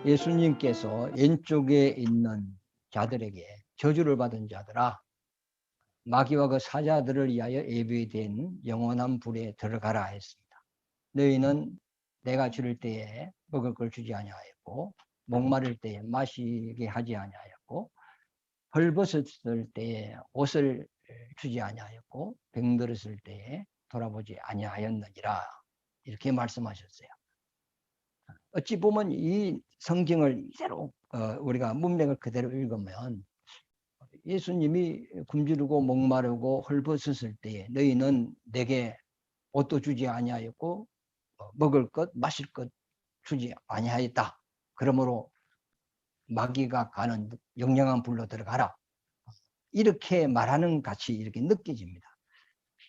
예수님께서 왼쪽에 있는 자들에게 저주를 받은 자들아, 마귀와 그 사자들을 위하여 예비된 영원한 불에 들어가라 했습니다. 너희는 내가 주를 때에 먹을 걸 주지 아니하였고, 목마를 때에 마시게 하지 아니하였고, 헐벗었을 때에 옷을 주지 아니하였고, 병들었을 때에 돌아보지 아니하였느니라, 이렇게 말씀하셨어요. 어찌 보면 이 성경을 이대로 우리가 문맥을 그대로 읽으면 예수님이 굶주리고 목마르고 헐벗었을 때에 너희는 내게 옷도 주지 아니하였고 먹을 것 마실 것 주지 아니하였다. 그러므로 마귀가 가는 영영한 불로 들어가라. 이렇게 말하는 같이 이렇게 느껴집니다.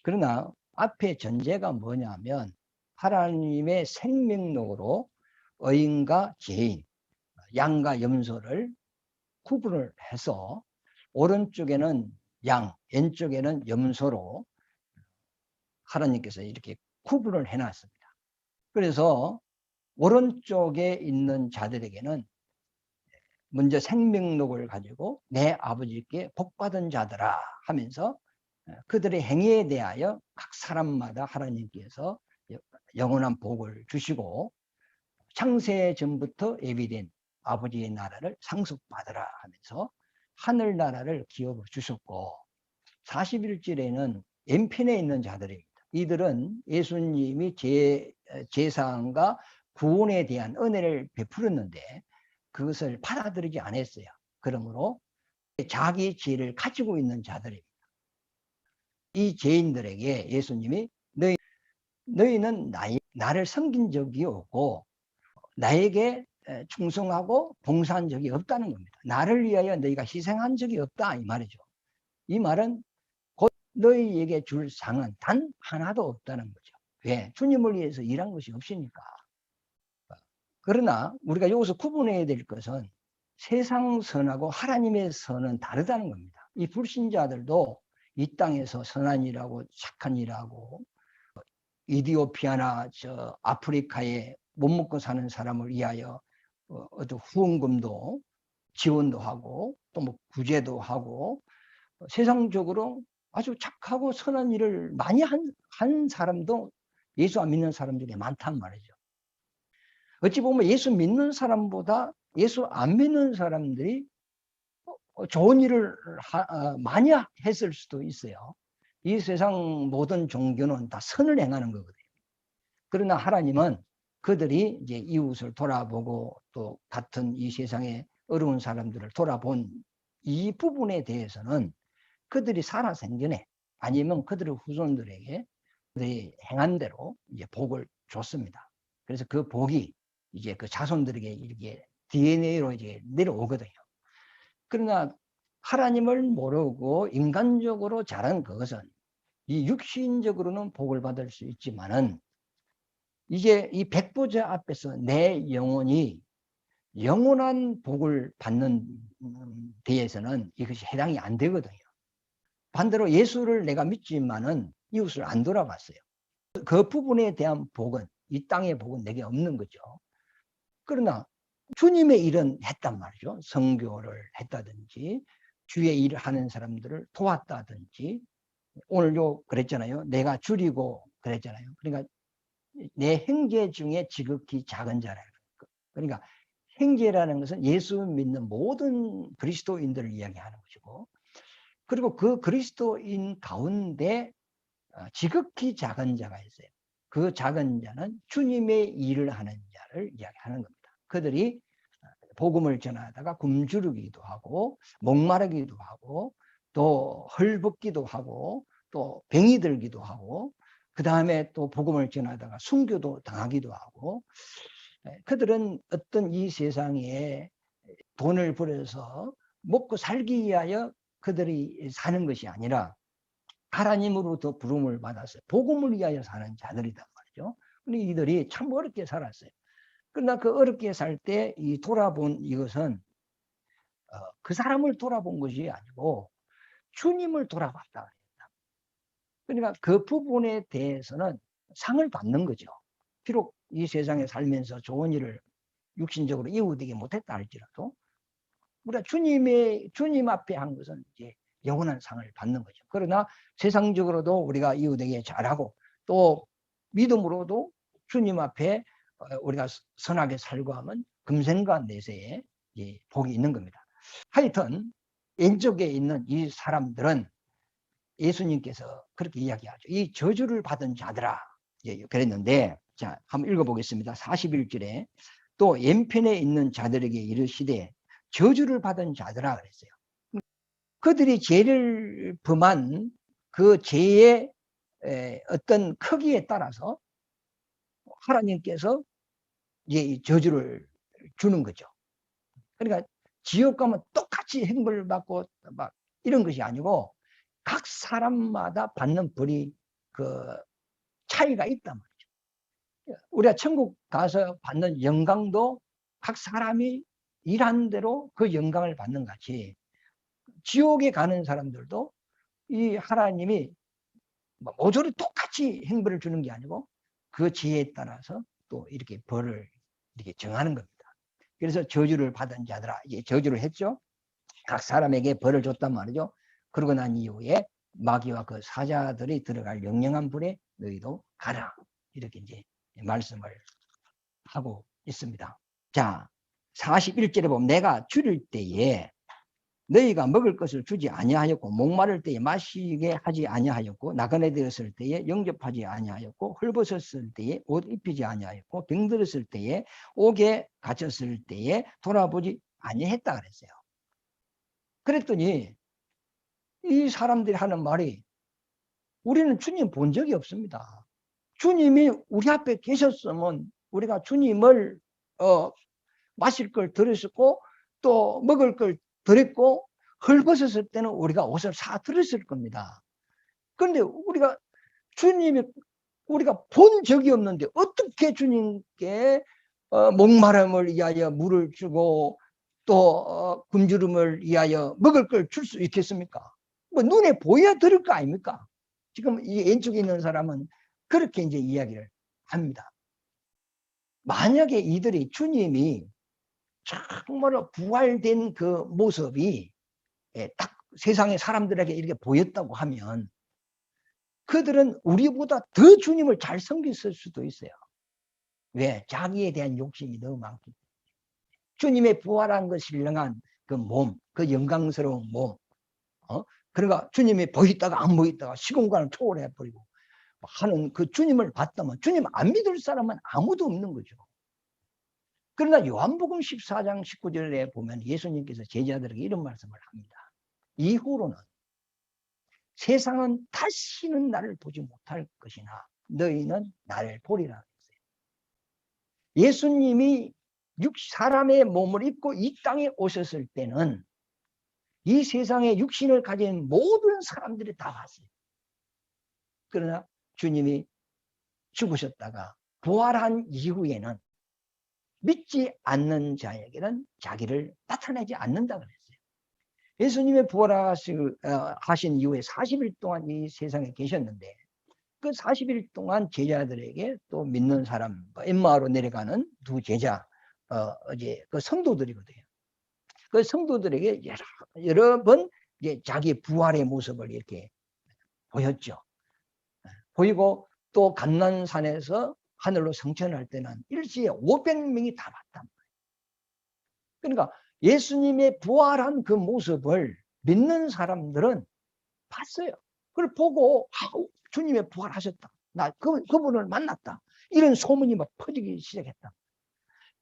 그러나 앞에 전제가 뭐냐면 하나님의 생명록으로 의인과 죄인, 양과 염소를 구분을 해서 오른쪽에는 양, 왼쪽에는 염소로 하나님께서 이렇게 구분을 해놨습니다. 그래서 오른쪽에 있는 자들에게는 먼저 생명록을 가지고 내 아버지께 복받은 자들아 하면서 그들의 행위에 대하여 각 사람마다 하나님께서 영원한 복을 주시고 창세 전부터 예비된 아버지의 나라를 상속받으라 하면서 하늘나라를 기업으로 주셨고 41절에는 왼편에 있는 자들입니다. 이들은 예수님이 제사함과 구원에 대한 은혜를 베풀었는데 그것을 받아들이지 않았어요. 그러므로 자기 죄를 가지고 있는 자들입니다. 이 죄인들에게 예수님이 너희는 나를 섬긴 적이 없고 나에게 충성하고 봉사한 적이 없다는 겁니다. 나를 위하여 너희가 희생한 적이 없다 이 말이죠. 이 말은 곧 너희에게 줄 상은 단 하나도 없다는 거죠. 왜? 주님을 위해서 일한 것이 없으니까. 그러나 우리가 여기서 구분해야 될 것은 세상 선하고 하나님의 선은 다르다는 겁니다. 이 불신자들도 이 땅에서 선한 일하고 착한 일하고 이디오피아나 저 아프리카에 못 먹고 사는 사람을 위하여 후원금도 지원도 하고 또 뭐 구제도 하고 세상적으로 아주 착하고 선한 일을 많이 한 사람도 예수 안 믿는 사람 중에 많단 말이죠. 어찌 보면 예수 믿는 사람보다 예수 안 믿는 사람들이 좋은 일을 많이 했을 수도 있어요. 이 세상 모든 종교는 다 선을 행하는 거거든요. 그러나 하나님은 그들이 이제 이웃을 돌아보고 또 같은 이 세상에 어려운 사람들을 돌아본 이 부분에 대해서는 그들이 살아생전에 아니면 그들의 후손들에게 그들이 행한 대로 이제 복을 줬습니다. 그래서 그 복이 이제 그 자손들에게 이렇게 DNA로 이제 내려오거든요. 그러나 하나님을 모르고 인간적으로 자란 그것은 이 육신적으로는 복을 받을 수 있지만은 이제 이 백보자 앞에서 내 영혼이 영원한 복을 받는 데에서는 이것이 해당이 안 되거든요. 반대로 예수를 내가 믿지만은 이웃을 안 돌아봤어요. 그 부분에 대한 복은 이 땅의 복은 내게 없는 거죠. 그러나 주님의 일은 했단 말이죠. 선교를 했다든지 주의 일을 하는 사람들을 도왔다든지 오늘도 그랬잖아요. 내가 줄이고 그랬잖아요. 그러니까 내 형제 중에 지극히 작은 자라. 그러니까 형제라는 것은 예수 믿는 모든 그리스도인들을 이야기하는 것이고 그리고 그 그리스도인 가운데 지극히 작은 자가 있어요. 그 작은 자는 주님의 일을 하는 자를 이야기하는 겁니다. 그들이 복음을 전하다가 굶주리기도 하고 목마르기도 하고 또 헐벗기도 하고 또 병이 들기도 하고 그 다음에 또 복음을 전하다가 순교도 당하기도 하고 그들은 어떤 이 세상에 돈을 벌여서 먹고 살기 위하여 그들이 사는 것이 아니라 하나님으로부터 부름을 받았어요. 복음을 위하여 사는 자들이란 말이죠. 근데 이들이 참 어렵게 살았어요. 그러나 그 어렵게 살 때 이 돌아본 이것은 그 사람을 돌아본 것이 아니고 주님을 돌아봤다. 그러니까 그 부분에 대해서는 상을 받는 거죠. 비록 이 세상에 살면서 좋은 일을 육신적으로 이웃에게 못했다 할지라도 우리가 주님 앞에 한 것은 이제 영원한 상을 받는 거죠. 그러나 세상적으로도 우리가 이웃에게 잘하고 또 믿음으로도 주님 앞에 우리가 선하게 살고 하면 금생과 내세에 복이 있는 겁니다. 하여튼 왼쪽에 있는 이 사람들은 예수님께서 그렇게 이야기하죠. 이 저주를 받은 자들아 그랬는데, 자 한번 읽어보겠습니다. 41절에 또 왼편에 있는 자들에게 이르시되 저주를 받은 자들아 그랬어요. 그들이 죄를 범한 그 죄의 어떤 크기에 따라서 하나님께서 이제 저주를 주는 거죠. 그러니까 지옥 가면 똑같이 행벌을 받고 막 이런 것이 아니고 각 사람마다 받는 벌이 그 차이가 있단 말이죠. 우리가 천국 가서 받는 영광도 각 사람이 일한 대로 그 영광을 받는 같이 지옥에 가는 사람들도 이 하나님이 모조리 똑같이 행벌을 주는 게 아니고 그 지혜에 따라서 또 이렇게 벌을 이렇게 정하는 겁니다. 그래서 저주를 받은 자들아, 이제 저주를 했죠. 각 사람에게 벌을 줬단 말이죠. 그러고 난 이후에 마귀와 그 사자들이 들어갈 영영한 불에 너희도 가라. 이렇게 이제 말씀을 하고 있습니다. 자, 41절에 보면 내가 줄일 때에 너희가 먹을 것을 주지 아니하였고 목마를 때에 마시게 하지 아니하였고 나그네 되었을 때에 영접하지 아니하였고 헐벗었을 때에 옷 입히지 아니하였고 병들었을 때에 옥에 갇혔을 때에 돌아보지 아니했다 그랬어요. 그랬더니 이 사람들이 하는 말이 우리는 주님 본 적이 없습니다. 주님이 우리 앞에 계셨으면 우리가 주님을 마실 걸 들었고 또 먹을 걸 드렸고 헐벗었을 때는 우리가 옷을 사 드렸을 겁니다. 그런데 주님이 우리가 본 적이 없는데 어떻게 주님께 목마름을 위하여 물을 주고 또 굶주림을 위하여 먹을 걸 줄 수 있겠습니까? 뭐 눈에 보여야 들을 거 아닙니까? 지금 이 왼쪽에 있는 사람은 그렇게 이제 이야기를 합니다. 만약에 이들이 주님이 정말로 부활된 그 모습이 딱 세상의 사람들에게 이렇게 보였다고 하면 그들은 우리보다 더 주님을 잘 섬겼을 수도 있어요. 왜? 자기에 대한 욕심이 너무 많기 때문에. 주님의 부활한 그 신령한 그 몸, 그 영광스러운 몸, 그러니까 주님이 보였다가 안 보였다가 시공간을 초월해버리고 하는 그 주님을 봤다면 주님 안 믿을 사람은 아무도 없는 거죠. 그러나 요한복음 14장 19절에 보면 예수님께서 제자들에게 이런 말씀을 합니다. 이후로는 세상은 다시는 나를 보지 못할 것이나 너희는 나를 보리라 했어요. 예수님이 사람의 몸을 입고 이 땅에 오셨을 때는 이 세상에 육신을 가진 모든 사람들이 다 봤어요. 그러나 주님이 죽으셨다가 부활한 이후에는 믿지 않는 자에게는 자기를 나타내지 않는다 그랬어요. 예수님의 부활하신 이후에 40일 동안 이 세상에 계셨는데 그 40일 동안 제자들에게 또 믿는 사람, 엠마오로 내려가는 두 제자, 이제 그 성도들이거든요. 그 성도들에게 여러 번 이제 자기 부활의 모습을 이렇게 보였죠. 보이고 또 감난산에서 하늘로 승천할 때는 일시에 500명이 다 봤단 말이에요. 그러니까 예수님의 부활한 그 모습을 믿는 사람들은 봤어요. 그걸 보고 주님의 부활하셨다. 나 그분을 만났다. 이런 소문이 막 퍼지기 시작했다.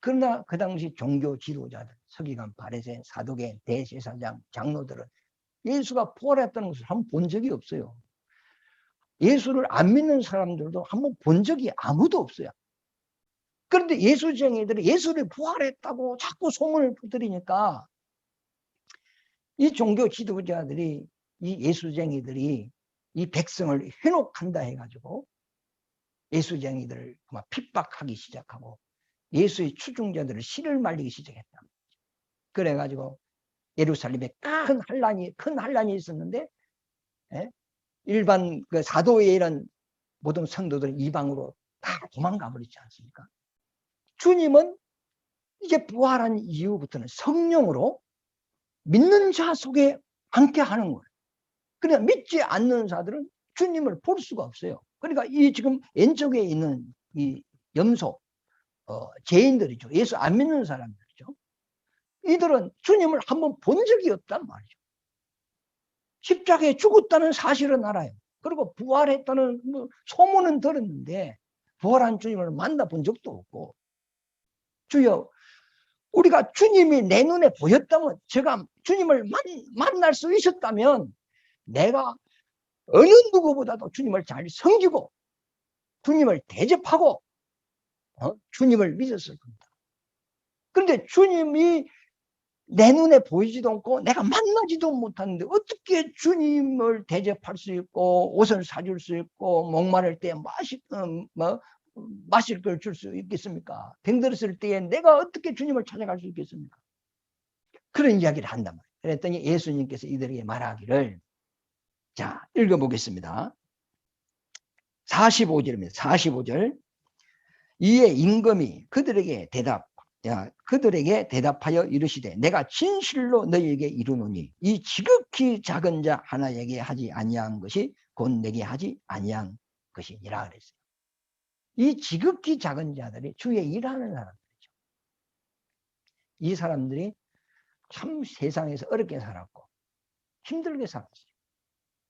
그러나 그 당시 종교 지도자들, 서기관, 바리새인, 사두개인, 대제사장, 장로들은 예수가 부활했다는 것을 한번 본 적이 없어요. 예수를 안 믿는 사람들도 한번 본 적이 아무도 없어요. 그런데 예수쟁이들이 예수를 부활했다고 자꾸 소문을 퍼뜨리니까 이 종교 지도자들이 이 예수쟁이들이 이 백성을 현혹한다 해가지고 예수쟁이들을 막 핍박하기 시작하고 예수의 추종자들을 씨를 말리기 시작했다. 그래가지고 예루살렘에 큰 환란이 있었는데 일반 그 사도에 이런 모든 성도들은 이방으로 다 도망가 버리지 않습니까? 주님은 이제 부활한 이후부터는 성령으로 믿는 자 속에 함께 하는 거예요. 그러니까 믿지 않는 자들은 주님을 볼 수가 없어요. 그러니까 이 지금 왼쪽에 있는 이 염소, 죄인들이죠. 예수 안 믿는 사람들이죠. 이들은 주님을 한번 본 적이 없단 말이죠. 십자가에 죽었다는 사실은 알아요. 그리고 부활했다는 소문은 들었는데 부활한 주님을 만나본 적도 없고, 주여 우리가 주님이 내 눈에 보였다면, 제가 주님을 만날 수 있었다면 내가 어느 누구보다도 주님을 잘 섬기고 주님을 대접하고 주님을 믿었을 겁니다. 그런데 주님이 내 눈에 보이지도 않고 내가 만나지도 못하는데 어떻게 주님을 대접할 수 있고 옷을 사줄 수 있고 목마를 때 마실 걸 줄 수 있겠습니까? 병들었을 때에 내가 어떻게 주님을 찾아갈 수 있겠습니까? 그런 이야기를 한단 말이에요. 그랬더니 예수님께서 이들에게 말하기를, 자, 읽어보겠습니다. 45절입니다. 45절. 이에 임금이 그들에게 대답하여 이르시되, 내가 진실로 너희에게 이르노니 이 지극히 작은 자 하나에게 하지 아니한 것이 곧 내게 하지 아니한 것이니라 그랬어요. 이 지극히 작은 자들이 주의 일하는 사람들이죠. 이 사람들이 참 세상에서 어렵게 살았고 힘들게 살았어요.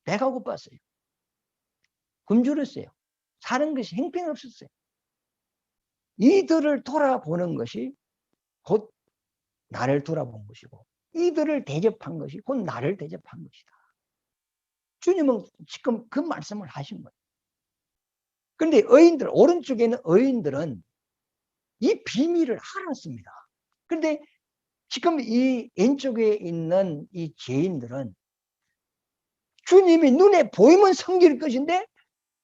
배가 고팠어요. 굶주렸어요. 사는 것이 형편없었어요. 이들을 돌아보는 것이 곧 나를 돌아본 것이고, 이들을 대접한 것이 곧 나를 대접한 것이다. 주님은 지금 그 말씀을 하신 거예요. 그런데 의인들, 오른쪽에 있는 의인들은 이 비밀을 알았습니다. 그런데 지금 이 왼쪽에 있는 이 죄인들은 주님이 눈에 보이면 섬길 것인데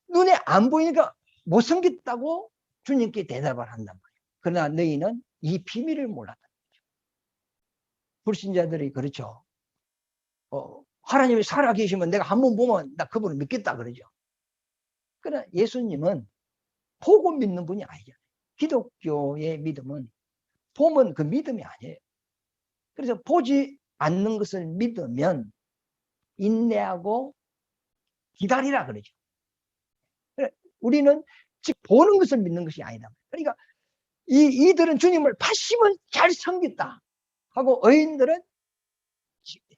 눈에 안 보이니까 못 섬겼다고 주님께 대답을 한단 말이에요. 그러나 너희는 이 비밀을 몰랐다. 불신자들이 그렇죠. 하나님이 살아계시면 내가 한번 보면 나 그분을 믿겠다 그러죠. 그러나 예수님은 보고 믿는 분이 아니잖아요. 기독교의 믿음은 보면 그 믿음이 아니에요. 그래서 보지 않는 것을 믿으면 인내하고 기다리라 그러죠. 우리는 즉 보는 것을 믿는 것이 아니다. 그러니까 이들은 주님을 봤으면 잘 섬겼다 하고, 의인들은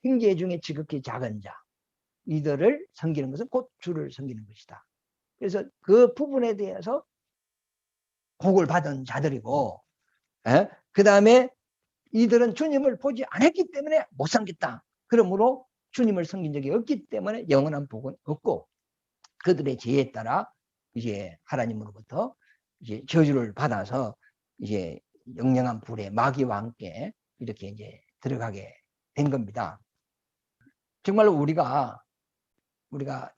형제 중에 지극히 작은 자, 이들을 섬기는 것은 곧 주를 섬기는 것이다. 그래서 그 부분에 대해서 복을 받은 자들이고, 그 다음에 이들은 주님을 보지 않았기 때문에 못 섬겼다. 그러므로 주님을 섬긴 적이 없기 때문에 영원한 복은 없고, 그들의 죄에 따라 이제 하나님으로부터 이제 저주를 받아서 이제 영영한 불에 마귀와 함께 이렇게 이제 들어가게 된 겁니다. 정말로 우리가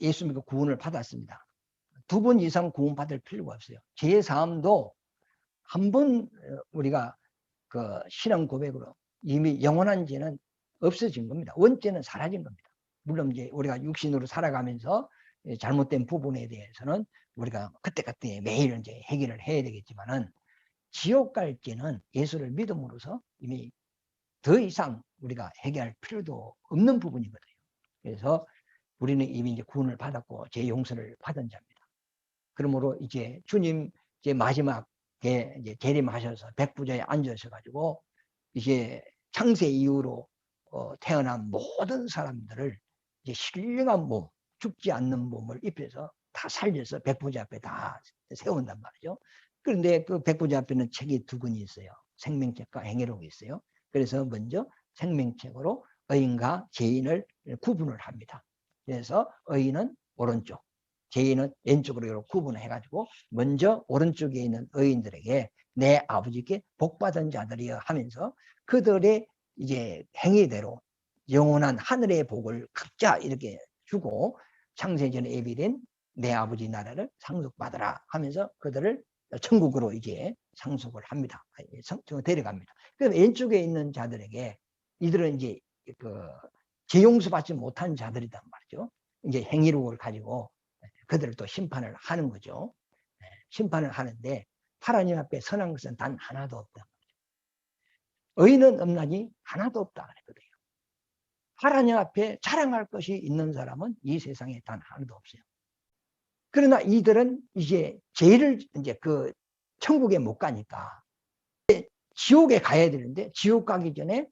예수 믿고 구원을 받았습니다. 2번 이상 구원 받을 필요가 없어요. 죄 사함도 한 번 우리가 그 신앙 고백으로 이미 영원한 죄는 없어진 겁니다. 원죄는 사라진 겁니다. 물론 이제 우리가 육신으로 살아가면서 잘못된 부분에 대해서는 우리가 그때그때 매일 이제 해결을 해야 되겠지만은, 지옥 갈 죄는 예수를 믿음으로써 이미 더 이상 우리가 해결할 필요도 없는 부분이거든요. 그래서 우리는 이미 이제 구원을 받았고 죄 용서를 받은 자입니다. 그러므로 이제 주님 이제 마지막에 이제 재림하셔서 백부자에 앉으셔 가지고 이제 창세 이후로 태어난 모든 사람들을 이제 신령한 몸, 죽지 않는 몸을 입혀서 다 살려서 백부자 앞에 다 세운단 말이죠. 그런데 그 백부자 앞에는 책이 2권이 있어요. 생명책과 행위록이 있어요. 그래서 먼저 생명책으로 의인과 죄인을 구분을 합니다. 그래서 의인은 오른쪽, 죄인은 왼쪽으로 이렇게 구분을 해가지고 먼저 오른쪽에 있는 의인들에게 내 아버지께 복받은 자들이여 하면서 그들의 이제 행위대로 영원한 하늘의 복을 각자 이렇게 주고, 창세전에 예비된 내 아버지 나라를 상속받으라 하면서 그들을 천국으로 이제 상속을 합니다. 데려갑니다. 그럼 왼쪽에 있는 자들에게, 이들은 이제 재용서 받지 못한 자들이란 말이죠. 이제 행위록을 가지고 그들을 또 심판을 하는 거죠. 심판을 하는데 하나님 앞에 선한 것은 단 하나도 없다. 의인은 없나니 하나도 없다 그랬거든요. 하나님 앞에 자랑할 것이 있는 사람은 이 세상에 단 하나도 없어요. 그러나 이들은 이제 죄를 이제 그 천국에 못 가니까 지옥에 가야 되는데, 지옥 가기 전에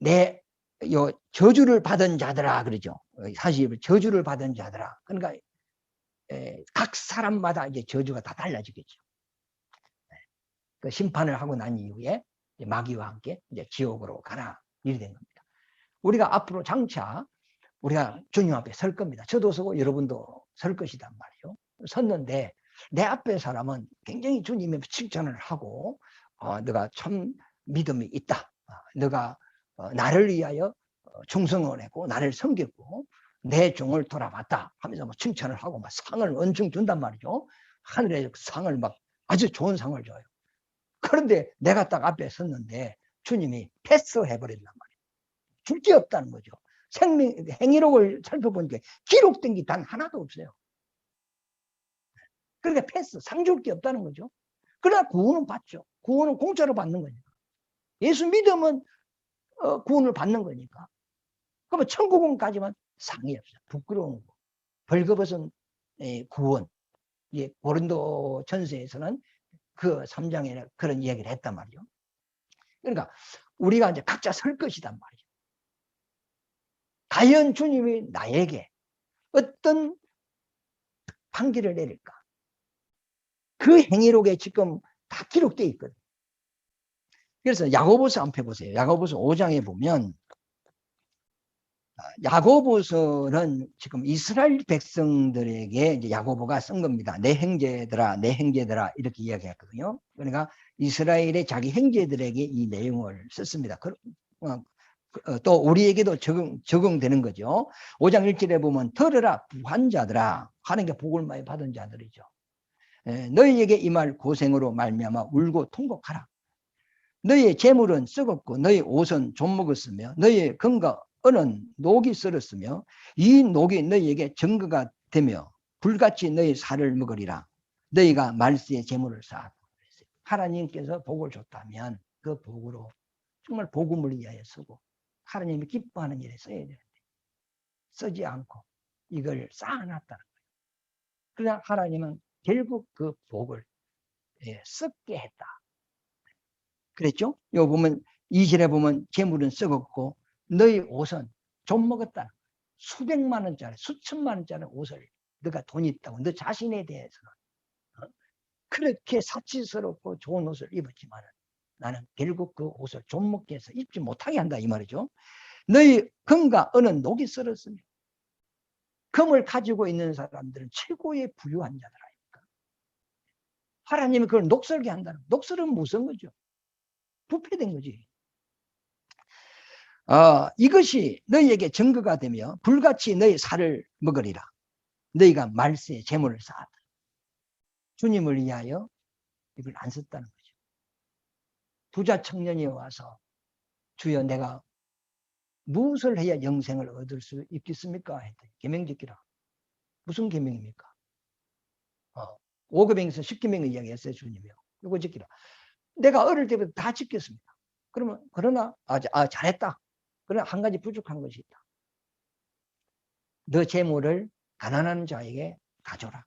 내 저주를 받은 자들아 그러죠. 사실 저주를 받은 자들아. 그러니까 각 사람마다 이제 저주가 다 달라지겠죠. 그 심판을 하고 난 이후에 마귀와 함께 이제 지옥으로 가라 이렇게 된 겁니다. 우리가 앞으로 장차 우리가 주님 앞에 설 겁니다. 저도 서고 여러분도 설 것이단 말이에요. 섰는데 내 앞에 사람은 굉장히 주님의 칭찬을 하고 너가 참 믿음이 있다. 너가 나를 위하여 충성을 했고 나를 섬겼고 내 종을 돌아봤다 하면서 뭐 칭찬을 하고 막 상을 엄청 준단 말이죠. 하늘의 상을 막 아주 좋은 상을 줘요. 그런데 내가 딱 앞에 섰는데 주님이 패스해버린단 말이에요. 줄 게 없다는 거죠. 행위록을 살펴보니까 기록된 게 단 하나도 없어요. 그러니까 패스, 상 줄 게 없다는 거죠. 그러나 구원은 받죠. 구원은 공짜로 받는 거니까. 예수 믿으면 구원을 받는 거니까. 그러면 천국은 가지만 상이 없어요. 부끄러운 거. 벌거벗은 구원. 고린도 전서에서는 그 3장에 그런 이야기를 했단 말이죠. 그러니까 우리가 이제 각자 설 것이단 말이죠. 과연 주님이 나에게 어떤 판결을 내릴까? 그 행위록에 지금 다 기록되어 있거든요. 그래서 야고보서 한번 펴보세요. 야고보서 5장에 보면 야고보서는 지금 이스라엘 백성들에게 이제 야고보가 쓴 겁니다. 내 형제들아, 내 형제들아 이렇게 이야기했거든요. 그러니까 이스라엘의 자기 형제들에게 이 내용을 썼습니다. 또 우리에게도 적용되는 거죠. 5장 1절에 보면 들으라 부한 자들아, 하나님께 복을 많이 받은 자들이죠. 너희에게 이 말 고생으로 말미암아 울고 통곡하라. 너희의 재물은 썩었고 너희 옷은 좀 먹었으며 너희의 건과 은은 녹이 썰었으며 이 녹이 너희에게 증거가 되며 불같이 너희 살을 먹으리라. 너희가 말세의 재물을 쌓았다. 하나님께서 복을 줬다면 그 복으로 정말 복음을 위하여 쓰고 하나님이 기뻐하는 일에 써야 되는데 쓰지 않고 이걸 쌓아놨다는 거예요. 그러나 하나님은 결국 그 복을 썩게 했다. 그랬죠? 요 보면 2절에 보면 재물은 썩었고 너희 옷은 좀 먹었다. 수백만 원짜리 수천만 원짜리 옷을 너가 돈이 있다고 너 자신에 대해서는 그렇게 사치스럽고 좋은 옷을 입었지만 나는 결국 그 옷을 좀 먹게 해서 입지 못하게 한다 이 말이죠. 너희 금과 은은 녹이 썰었으며 금을 가지고 있는 사람들은 최고의 부유한 자들 아닙니까? 하나님이 그걸 녹슬게 한다는 녹슬은 무슨 거죠? 부패된 거지. 이것이 너희에게 증거가 되며 불같이 너희 살을 먹으리라. 너희가 말세에 재물을 쌓았다. 주님을 위하여 이걸 안 썼다는 거죠. 부자 청년이 와서 주여 내가 무엇을 해야 영생을 얻을 수 있겠습니까? 했더니 계명 지키라. 무슨 계명입니까? 5계명에서 10계명을 이야기했어요. 주님이요. 이거 지키라. 내가 어릴 때부터 다 지켰습니다. 그러나 잘했다. 그러나 한 가지 부족한 것이 있다. 너 재물을 가난한 자에게 가져라.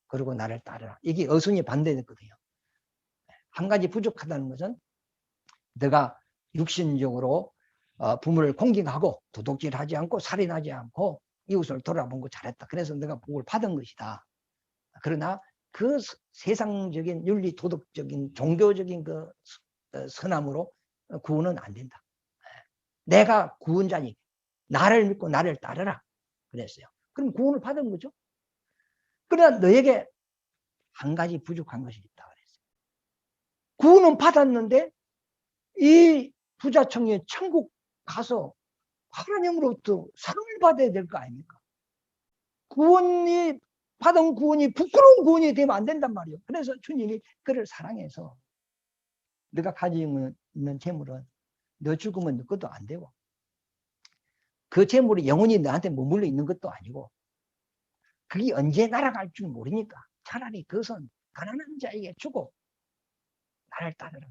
그리고 나를 따르라. 이게 어순이 반대됐거든요. 한 가지 부족하다는 것은 너가 육신적으로 부모를 공경하고 도둑질하지 않고 살인하지 않고 이웃을 돌아본 거 잘했다. 그래서 너가 복을 받은 것이다. 그러나 그 세상적인 윤리 도덕적인 종교적인 그 선함으로 구원은 안 된다. 내가 구원자니 나를 믿고 나를 따르라 그랬어요. 그럼 구원을 받은 거죠. 그러나 너에게 한 가지 부족한 것이 있다 그랬어요. 구원은 받았는데 이 부자 청년 천국 가서 하나님으로부터 상을 받아야 될 거 아닙니까? 받은 구원이 부끄러운 구원이 되면 안 된단 말이에요. 그래서 주님이 그를 사랑해서 네가 가지고 있는 재물은 너 죽으면 너 것도 안 되고 그 재물이 영원히 너한테 머물러 있는 것도 아니고 그게 언제 날아갈 줄 모르니까 차라리 그것은 가난한 자에게 주고 나를 따르라.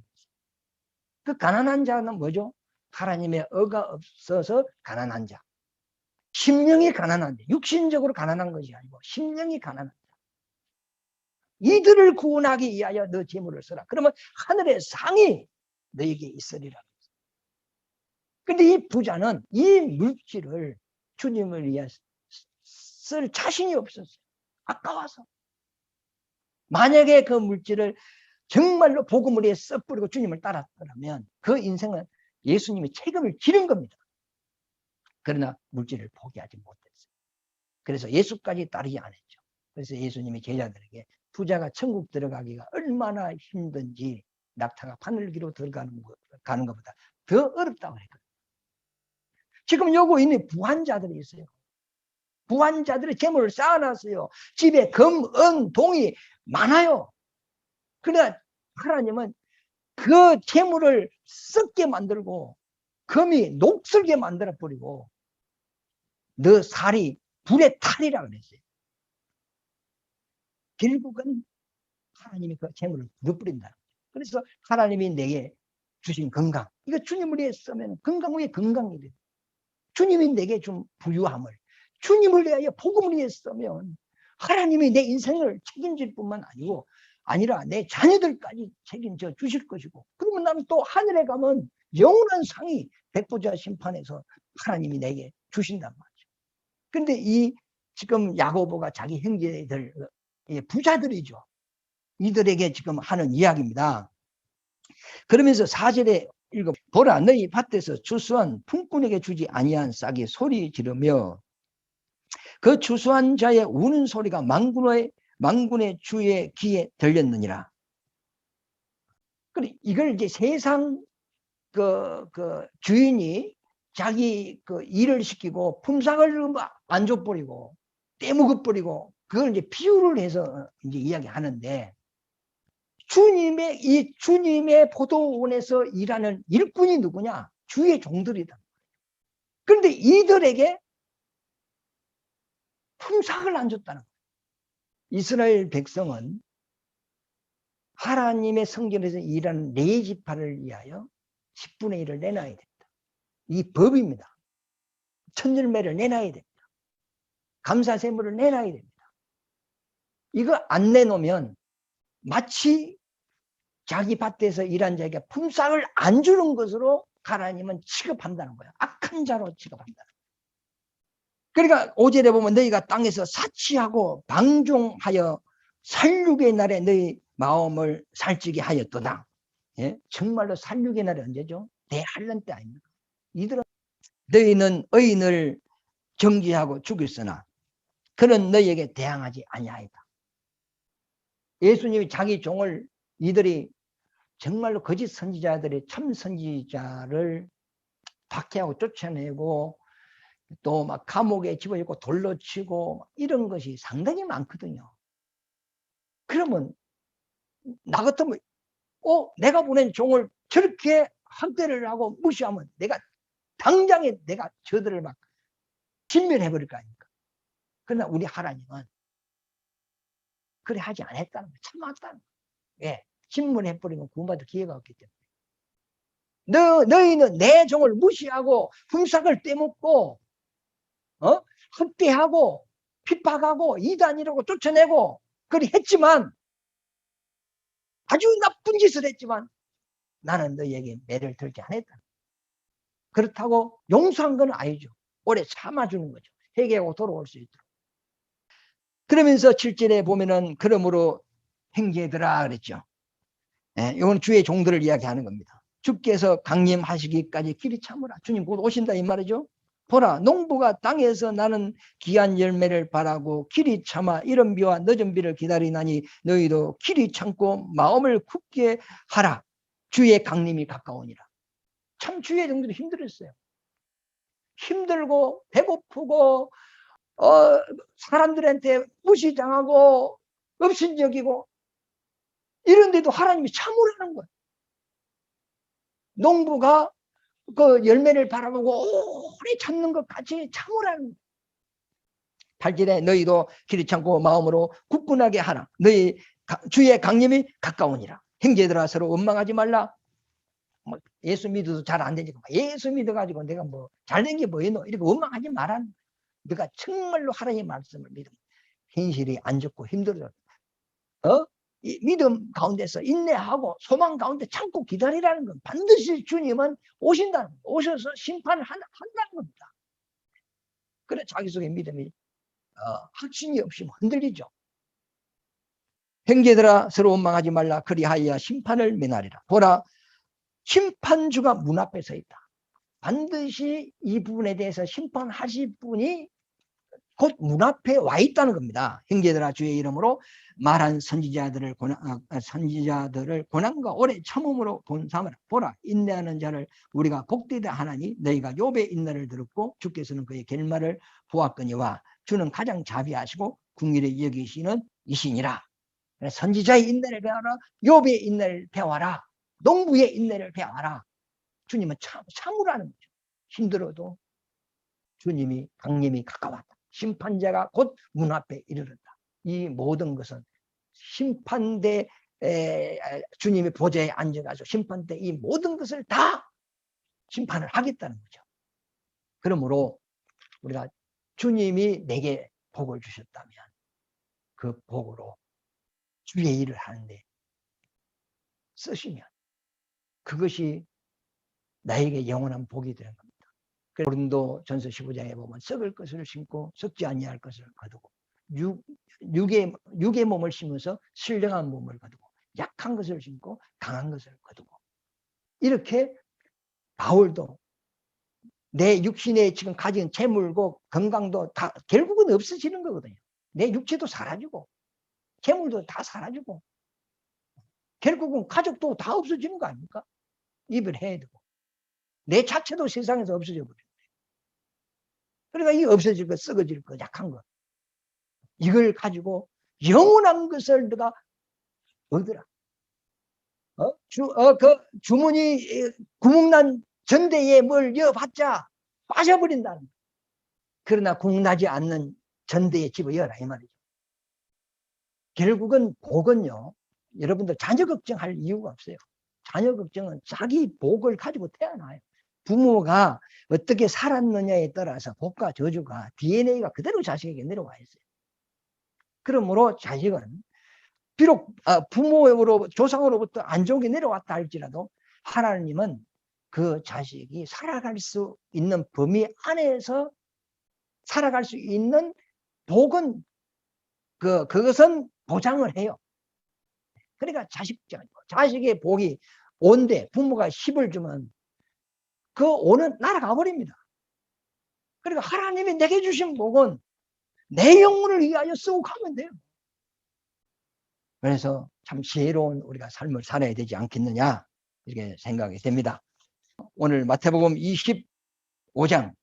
그 가난한 자는 뭐죠? 하나님의 의가 없어서 가난한 자. 심령이 가난한 자. 육신적으로 가난한 것이 아니고 심령이 가난한 자. 이들을 구원하기 위하여 너 재물을 써라. 그러면 하늘의 상이 너에게 있으리라. 근데 이 부자는 이 물질을 주님을 위해 쓸 자신이 없었어요. 아까워서. 만약에 그 물질을 정말로 복음을 위해 써뿌리고 주님을 따랐더라면 그 인생은 예수님이 책임을 지는 겁니다. 그러나 물질을 포기하지 못했어요. 그래서 예수까지 따르지 않았죠. 그래서 예수님이 제자들에게 부자가 천국 들어가기가 얼마나 힘든지 낙타가 바늘기로 들어가는 것보다 더 어렵다고 했거든요. 지금 여기 있는 부한자들이 있어요. 부한자들의 재물을 쌓아놨어요. 집에 금, 은, 동이 많아요. 그러나 하나님은 그 재물을 썩게 만들고 금이 녹슬게 만들어버리고 너 살이 불의 탈이라 그랬어요. 결국은 하나님이 그 재물을 불어버린다. 그래서 하나님이 내게 주신 건강, 이거 주님을 위해 쓰면 건강 위에 건강이 돼요. 주님이 내게 준 부유함을 주님을 위하여 복음을 위해 쓰면 하나님이 내 인생을 책임질 뿐만 아니라 내 자녀들까지 책임져 주실 것이고, 그러면 나는 또 하늘에 가면 영원한 상이 백부자 심판에서 하나님이 내게 주신단 말이죠. 근데 이 지금 야고보가 자기 형제들 부자들이죠. 이들에게 지금 하는 이야기입니다. 그러면서 4절에 읽어 보라, 너희 밭에서 추수한 품꾼에게 주지 아니한 싹이 소리 지르며 그 추수한 자의 우는 소리가 만군의 주의 귀에 들렸느니라. 그래, 이걸 이제 세상 그 주인이 자기 그 일을 시키고 품삯을 안 줘버리고 떼먹어버리고 그걸 이제 비유를 해서 이제 이야기하는데, 주님의 포도원에서 일하는 일꾼이 누구냐? 주의 종들이다. 그런데 이들에게 품삯을 안 줬다는 거예요. 이스라엘 백성은 하나님의 성전에서 일하는 레위지파를 위하여 10분의 1을 내놔야 됩니다. 이 법입니다. 천절매를 내놔야 됩니다. 감사세물을 내놔야 됩니다. 이거 안 내놓으면 마치 자기 밭에서 일한 자에게 품삯을 안 주는 것으로 하나님은 취급한다는 거예요. 악한 자로 취급한다는 거예요. 그러니까 5절에 보면 너희가 땅에서 사치하고 방종하여 살육의 날에 너희 마음을 살찌게 하였도다. 예? 정말로 살육의 날이 언제죠? 대환란 때 아닙니까? 이들은 너희는 의인을 정죄하고 죽였으나 그는 너희에게 대항하지 아니하였다. 예수님이 자기 종을 이들이 정말로 거짓 선지자들이 참 선지자를 박해하고 쫓아내고 또 막 감옥에 집어넣고 돌로 치고 이런 것이 상당히 많거든요. 그러면 나 같으면 내가 보낸 종을 저렇게 학대를 하고 무시하면 내가 당장에 내가 저들을 막 진멸해버릴 거 아닙니까? 그러나 우리 하나님은 그래 하지 않았다는 거예요. 참았다는 거예요. 왜? 진멸해버리면 구원받을 기회가 없기 때문에. 너희는 내 종을 무시하고 품삯을 떼먹고 학대하고 핍박하고 이단이라고 쫓아내고 그리 했지만, 아주 나쁜 짓을 했지만 나는 너희에게 매를 들지 않았다. 그렇다고 용서한 건 아니죠. 오래 참아주는 거죠. 회개하고 돌아올 수 있도록. 그러면서 7절에 보면은 그러므로 형제들아 그랬죠. 이건 주의 종들을 이야기하는 겁니다. 주께서 강림하시기까지 길이 참으라. 주님 곧 오신다 이 말이죠. 보라, 농부가 땅에서 나는 귀한 열매를 바라고 길이 참아 이른 비와 늦은 비를 기다리나니 너희도 길이 참고 마음을 굳게 하라. 주의 강림이 가까우니라. 참 주의 종들이 힘들었어요. 힘들고 배고프고 사람들한테 무시당하고 업신여기고 이런데도 하나님이 참으라는 거예요. 농부가 그 열매를 바라보고 오래 참는 것 같이 참으라는 거예요. 8절에 너희도 길이 참고 마음으로 굳건하게 하라. 너희 주의 강림이 가까우니라. 형제들아 서로 원망하지 말라. 뭐 예수 믿어도 잘 안 되니까 예수 믿어가지고 내가 뭐 잘된 게 뭐였노 이렇게 원망하지 말아. 네가 정말로 하나님의 말씀을 믿으면 현실이 안 좋고 힘들어. 이 믿음 가운데서 인내하고 소망 가운데 참고 기다리라는 건 반드시 주님은 오신다는 거예요. 오셔서 심판을 한다는 겁니다. 그래 자기 속에 믿음이 확신이 없이 흔들리죠. 형제들아 서로 원망하지 말라. 그리하여 심판을 면하리라. 보라 심판주가 문 앞에 서 있다. 반드시 이 부분에 대해서 심판하실 분이 곧 문 앞에 와 있다는 겁니다. 형제들아 주의 이름으로 말한 선지자들을 고난과 오래 참음으로 본삼으라. 보라 인내하는 자를 우리가 복되다 하나니 너희가 욥의 인내를 들었고 주께서는 그의 결말을 보았거니와 주는 가장 자비하시고 긍휼히 여기시는 이시니라. 선지자의 인내를 배워라. 욥의 인내를 배워라. 농부의 인내를 배워라. 주님은 참으라는 거죠. 힘들어도 주님이 강림이 가까웠다. 심판자가 곧 문 앞에 이르렀다. 이 모든 것은 심판대 주님의 보좌에 앉아가지고 심판대 이 모든 것을 다 심판을 하겠다는 거죠. 그러므로 우리가 주님이 내게 복을 주셨다면 그 복으로 주의 일을 하는데 쓰시면 그것이 나에게 영원한 복이 되는 겁니다. 고린도 전서 15장에 보면 썩을 것을 심고 썩지 아니할 것을 거두고 육의 몸을 심어서 신령한 몸을 거두고 약한 것을 심고 강한 것을 거두고 이렇게 바울도 내 육신에 지금 가진 재물고 건강도 다 결국은 없어지는 거거든요. 내 육체도 사라지고 재물도 다 사라지고 결국은 가족도 다 없어지는 거 아닙니까? 이별해야 되고 내 자체도 세상에서 없어져 버려요. 그러니까 이 없어질 것, 썩어질 것, 약한 것 이걸 가지고 영원한 것을 내가 얻으라. 그 주머니 구멍난 전대에 뭘 여봤자 빠져버린다는 거예요. 그러나 구멍나지 않는 전대에 집어여라 이 말이죠. 결국은 복은요. 여러분들 자녀 걱정할 이유가 없어요. 자녀 걱정은 자기 복을 가지고 태어나요. 부모가 어떻게 살았느냐에 따라서 복과 저주가 DNA가 그대로 자식에게 내려와 있어요. 그러므로 자식은 비록 부모로 조상으로부터 안 좋게 내려왔다 할지라도 하나님은 그 자식이 살아갈 수 있는 범위 안에서 살아갈 수 있는 복은 그것은 보장을 해요. 그러니까 자식의 복이 온데 부모가 10을 주면 그 오는 날아가 버립니다. 그러니까 하나님이 내게 주신 복은 내 영혼을 위하여 쓰고 가면 돼요. 그래서 참 지혜로운 우리가 삶을 살아야 되지 않겠느냐 이렇게 생각이 됩니다. 오늘 마태복음 25장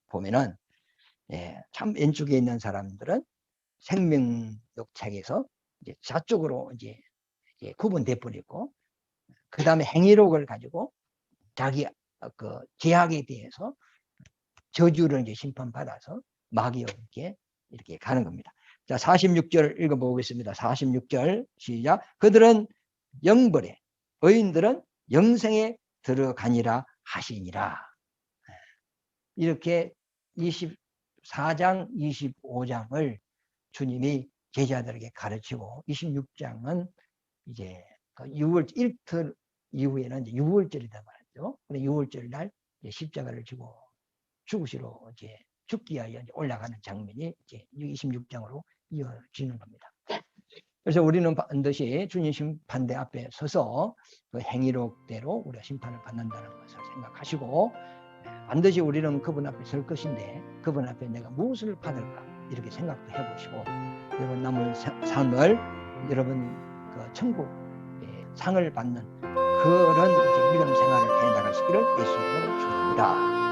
보면은 참 왼쪽에 있는 사람들은 생명록 책에서 이제 좌쪽으로 이제 구분돼 버리고 그 다음에 행위록을 가지고 자기 그 죄악에 대해서 저주를 이제 심판받아서 마귀에게 이렇게 가는 겁니다. 자, 46절 읽어보겠습니다. 46절 시작. 그들은 영벌에 의인들은 영생에 들어가니라 하시니라. 이렇게 24장 25장을 주님이 제자들에게 가르치고 26장은 이제 그 6월 일틀 이후에는 이제 6월절이다 말이죠. 근데 6월절 날 십자가를 지고 죽으시러 이제 죽기 위하여 올라가는 장면이 이제 26장으로 이어지는 겁니다. 그래서 우리는 반드시 주님 심판대 앞에 서서 그 행위록대로 우리가 심판을 받는다는 것을 생각하시고 반드시 우리는 그분 앞에 설 것인데 그분 앞에 내가 무엇을 받을까 이렇게 생각도 해보시고 여러분 남은 삶을 여러분 그 천국 상을 받는 그런 이제 믿음 생활을 해 나가시기를 예수님으로 축원합니다.